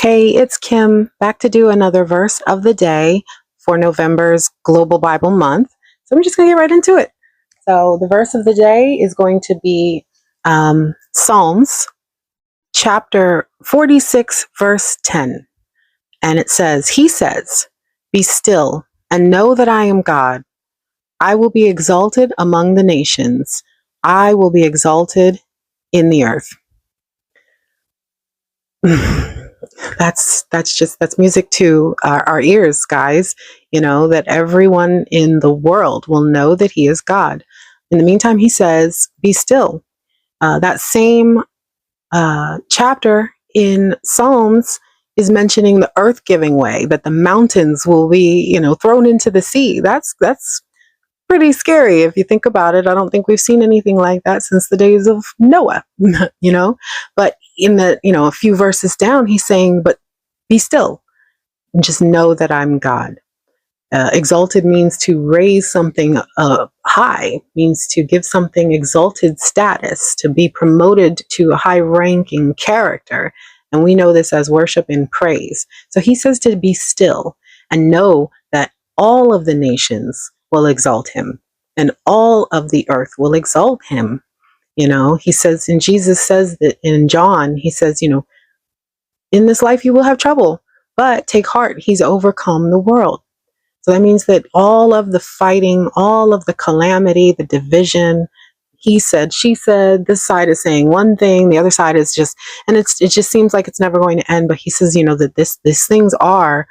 Hey, it's Kim, back to do another verse of the day for November's Global Bible Month. So I'm just going to get right into it. So the verse of the day is going to be Psalms chapter 46, verse 10. And it says, He says, "Be still and know that I am God. I will be exalted among the nations. I will be exalted in the earth." That's music to our ears, guys. You know, that everyone in the world will know that he is God. In the meantime, he says, "Be still." That same chapter in Psalms is mentioning the earth giving way, that the mountains will be, thrown into the sea. That's pretty scary if you think about it. I don't think we've seen anything like that since the days of Noah, But in the, a few verses down, he's saying, "But be still and just know that I'm God." Exalted means to raise something high, means to give something exalted status, to be promoted to a high ranking character. And we know this as worship and praise. So he says to be still and know that all of the nations will exalt him and all of the earth will exalt him. He says, and Jesus says that in John, he says, in this life you will have trouble, but take heart, he's overcome the world. So that means that all of the fighting, all of the calamity, the division, he said, she said, this side is saying one thing, the other side is just, and it just seems like it's never going to end. But he says, that these things are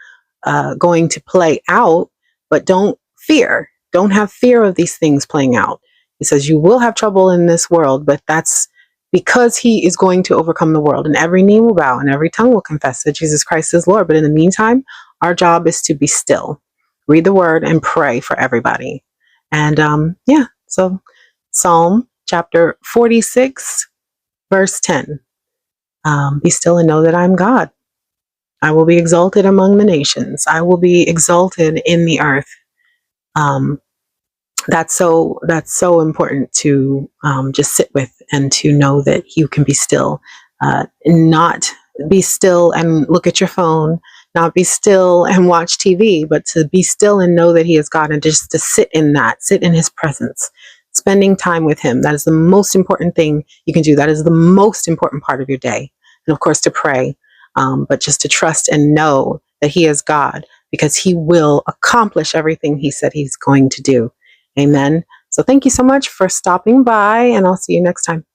going to play out, but don't fear. Don't have fear of these things playing out. He says, you will have trouble in this world, but that's because he is going to overcome the world, and every knee will bow and every tongue will confess that Jesus Christ is Lord. But in the meantime, our job is to be still, read the word, and pray for everybody. And so Psalm chapter 46, verse 10. Be still and know that I'm God. I will be exalted among the nations. I will be exalted in the earth. That's so important to just sit with and to know that you can be still, not be still and look at your phone, not be still and watch TV, but to be still and know that he is God, and just to sit in his presence, spending time with him. That is the most important thing you can do. That is the most important part of your day. And of course to pray, but just to trust and know that he is God, because he will accomplish everything he said he's going to do. Amen. So thank you so much for stopping by, and I'll see you next time.